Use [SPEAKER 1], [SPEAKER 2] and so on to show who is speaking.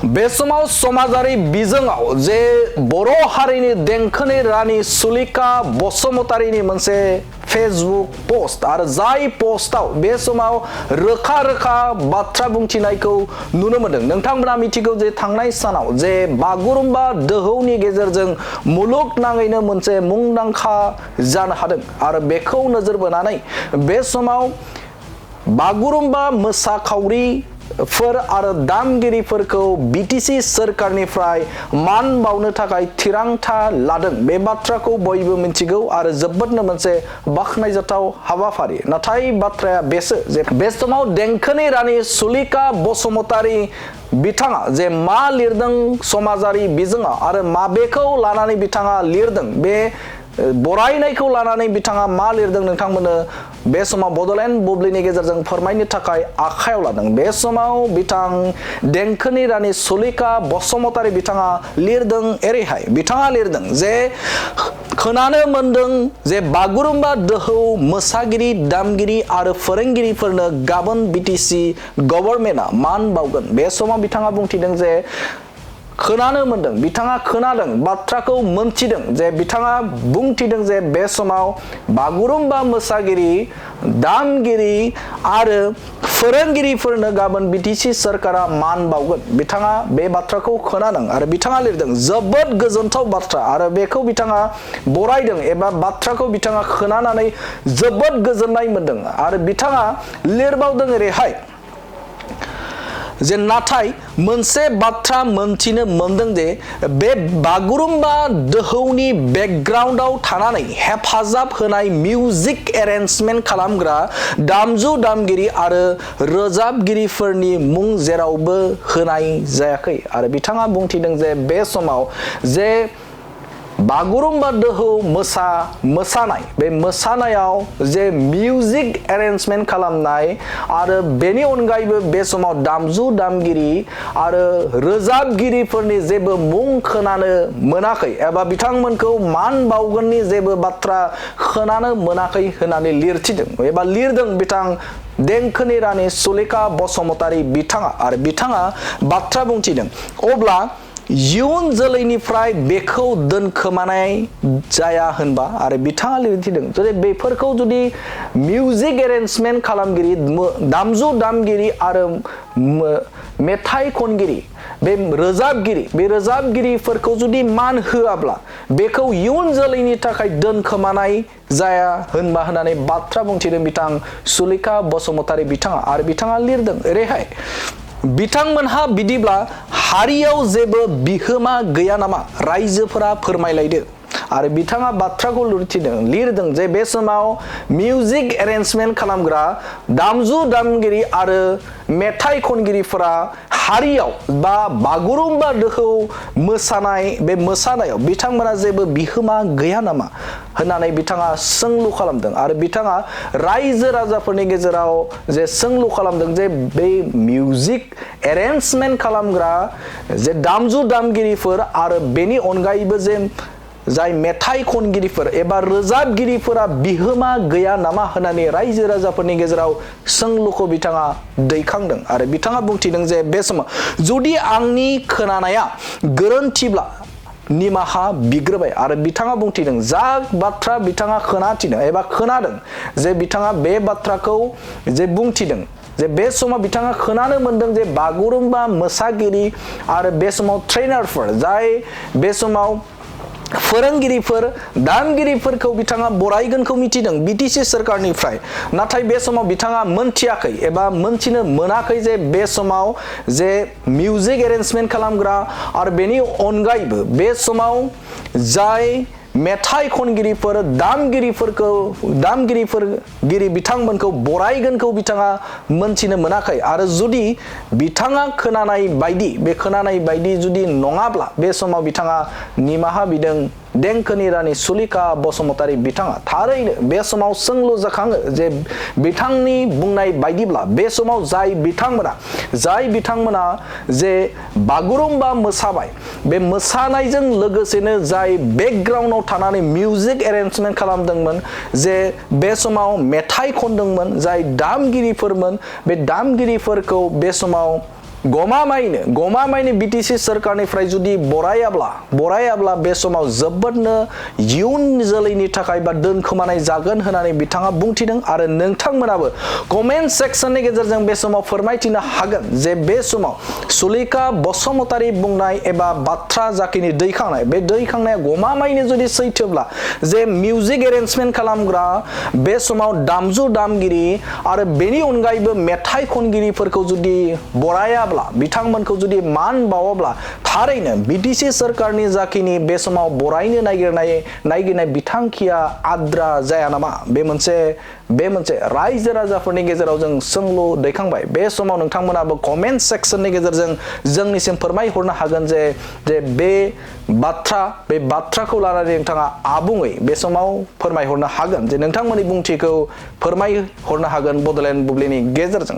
[SPEAKER 1] बे समाव समाजारि बिजोङाव जे बर' हारिनि देंखोनि रानि सुलेखा बसुमतारीनि मोनसे फेसबुक पोस्ट आरो जाय पोस्टआव बे समाव रोखा रोखा बाथ्रा बुंथिनायखौ नुनो मोनदों। नोंथांमोना मिथिगौ जे थांनाय सानाव जे बागुरुम्बा दोहौनि गेजेरजों मुलुगनाङैनो मोनसे मुंदांखा जानो हादों आरो बेखौ नोजोर बोनानै बे समाव बागुरुम्बा मोसाखावरिफोर आरो दामगिरिफोरखौ बिटिसि सोरखारनिफ्राय मान बावनो थाखाय थिरांथा लादों। बे बाथ्राखौ बयबो मिथिगौ आरो जोबोदनो मोनसे बाख्नायजाथाव हाबाफारि। नाथाय बाथ्राया बेसो जे बे समाव देंखोनि रानि सुलेखा बसुमतारी बिथाङा जे मा लिरदों समाजारि बिजोङाव आरो माबेखौ लानानै बिथाङा लिरदों, बे बरायनायखौ लानानै बिथाङा मा लिरदों नोंथांमोननो बे समाव बड'लेण्ड बुब्लिनि गेजेरजों फोरमायनो थाखाय आखायाव लादों। बे समाव बिथां देंखोनि रानि सुलेखा बसुमतारी बिथाङा लिरदों एरैहाय। बिथाङा लिरदों जे खोनानो मोनदों जे बागुरुम्बा दोहौ मोसागिरि दामगिरि आरो फोरोंगिरिफोरनो गाबोन बिटिसि गभर्नमेन्टआ मान बावगोन। बे समाव बिथाङा बुंथिदों जे खोनानो मोनदों, बिथाङा खोनादों, बाथ्राखौ मोनथिदों जे बिथाङा बुंथिदों जे बे समाव बागुरुम्बा मोसागिरि दामगिरि आरो फोरोंगिरिफोरनो गाबोन बिटिसि सोरखारा मान बावगोन। बिथाङा बे बाथ्राखौ खोनादों आरो बिथाङा लिरदों जोबोद गोजोनथाव बाथ्रा आरो बेखौ बिथाङा बरायदों एबा बाथ्राखौ बिथाङा खोनानानै जोबोद गोजोननाय मोनदों आरो बिथाङा लिरबावदों ओरैहाय जे नाथाय मोनसे बाथ्रा मोनथिनो मोनदों जे बे बागुरुम्बा दोहौनि बेकग्राउन्डआव थानानै हेफाजाब होनाय मिउजिक एरेन्जमेन्ट खालामग्रा दामजु दामगिरि आरो रोजाबगिरिफोरनि मुं जेरावबो होनाय जायाखै आरो बिथाङा बुंथिदों जे बे समाव जे बागुरुम्बा दोहौ मोसानाय बे मोसानायाव जे मिउजिक एरेन्जमेन्ट खालामनाय आरो बेनि अनगायैबो बे समाव दामजु दामगिरि आरो रोजाबगिरिफोरनि जेबो मुं खोनानो मोनाखै एबा बिथांमोनखौ मान बावगोननि जेबो बाथ्रा खोनानो मोनाखै होननानै लिरथिदों एबा लिरदों बिथां देंखोनि रानि सुलेखा बसुमतारी बिथाङा आरो बिथाङा बाथ्रा बुंथिदों। अब्ला इयुन जोलैनिफ्राय बेखौ दोनखोमानाय जाया होनबा आरो बिथाङा लिरथिदों जुदि बेफोरखौ जुदि मिउजिक एरेन्जमेन्ट खालामगिरि दामजु दामगिरि आरो मेथाइ खनगिरि बे रोजाबगिरिफोरखौ जुदि मान होआब्ला बेखौ इयुन जोलैनि थाखाय दोनखोमानाय जाया होनबा होननानै बाथ्रा बुंथिदों बिथां सुलेखा बसुमतारी बिथाङा आरो बिथाङा लिरदों ओरैहाय बिथांमोनहा बिदिब्ला हारियाव जेबो बिहोमा गैया नामा रायजोफोरा फोरमायलायदो आरो बिथाङा बाथ्राखौ लिरदों जे बे समाव मिउजिक एरेन्जमेन्ट खालामग्रा दामजु दामगिरि आरो मेथाइ खनगिरिफोरा हारियाव बा बागुरुम्बा दोहौ बे मोसानायाव बिथांमोना जेबो बिहोमा गैया नामा होननानै बिथाङा सोंलु खालामदों आरो बिथाङा रायजो राजाफोरनि गेजेराव जे सोंलु खालामदों जे बे मिउजिक एरेन्जमेन्ट खालामग्रा जे दामजु दामगिरिफोर आरो बेनि अनगायैबो जे जाय मेथाइ खनगिरिफोर एबा रोजाबगिरिफोरा बिहोमा गैया नामा होननानै रायजो राजाफोरनि गेजेराव सोंलुखौ बिथाङा दैखांदों आरो बिथाङा बुंथिदों जे बे समाव जुदि आंनि खोनानाया गोरोन्थिब्ला निमाहा बिग्रोबाय आरो बिथाङा बुंथिदों जा बाथ्रा बिथाङा खोनाथिदों एबा खोनादों जे बिथाङा बे बाथ्राखौ जे बुंथिदों जे बे समाव बिथाङा खोनानो मोनदों जे बागुरुम्बा मोसागिरि आरो बे समाव ट्रेनारफोर जाय बे समाव फोरोंगिरिफोर दामगिरिफोरखौ बिथाङा बरायगोनखौ मिथिदों बिटिसि सोरखारनिफ्राय नाथाय बे समाव बिथाङा मोनथियाखै एबा मोनथिनो मोनाखै जे बे समाव जे मिउजिक एरेन्जमेन्ट खालामग्रा आरो बेनि अनगायैबो बे समाव जाय मेथाइ खनगिरिफोर दामगिरि बिथांमोनखौ बरायगोनखौ बिथाङा मोनथिनो मोनाखै आरो जुदि बिथाङा खोनानाय बायदि जुदि नङाब्ला बे समाव बिथाङा निमाहा बिदों देंखोनि रानि सुलेखा बसुमतारी बिथाङा थारैनो बे समाव सोंलु जाखाङो जे बिथांनि बुंनाय बायदिब्ला बे समाव जाय बिथांमोना जे बागुरुम्बा मोसाबाय बे मोसानायजों लोगोसेनो जाय बेकग्राउन्डआव थानानै मिउजिक एरेन्जमेन्ट खालामदोंमोन जे बे समाव मेथाइ खनदोंमोन जाय दामगिरिफोरमोन बे दामगिरिफोरखौ बे समाव गमामायैनो बिटिसि सोरखारनिफ्राय जुदि बरायाब्ला बे समाव जोबोदनो इयुन जोलैनि थाखाय बा दोनखोमानाय जागोन होननानै बिथाङा बुंथिदों आरो नोंथांमोनाबो कमेन्ट सेक्सननि गेजेरजों बे समाव फोरमायथिनो हागोन जे बे समाव सुलेखा बसुमतारी बुंनाय एबा बाथ्रा जाखिनि दैखांनाय बे दैखांनाया गमामायैनो जुदि सैथोब्ला जे मिउजिक एरेन्जमेन्ट खालामग्रा बे समाव दामजु दामगिरि आरो बेनि अनगायैबो मेथाइ खनगिरिफोरखौ जुदि बरायाब्ला बिथांमोनखौ जुदि मान बावाब्ला थारैनो बिटिसि सोरखारनि जाखिनि बे समाव बरायनो नागिरनाय बिथांखिया आद्रा जाया नामा बे मोनसे रायजो राजाफोरनि गेजेराव जों सोंलु दैखांबाय बे समाव नोंथांमोनाबो कमेन्ट सेक्सननि गेजेरजों जोंनिसिम फोरमायहरनो हागोन जे बे बाथ्राखौ लानानै नोंथाङा आबुङै बे समाव फोरमायहरनो हागोन जे नोंथांमोननि बुंथिखौ फोरमायहरनो हागोन बडलेण्ड बुब्लिनि गेजेरजों।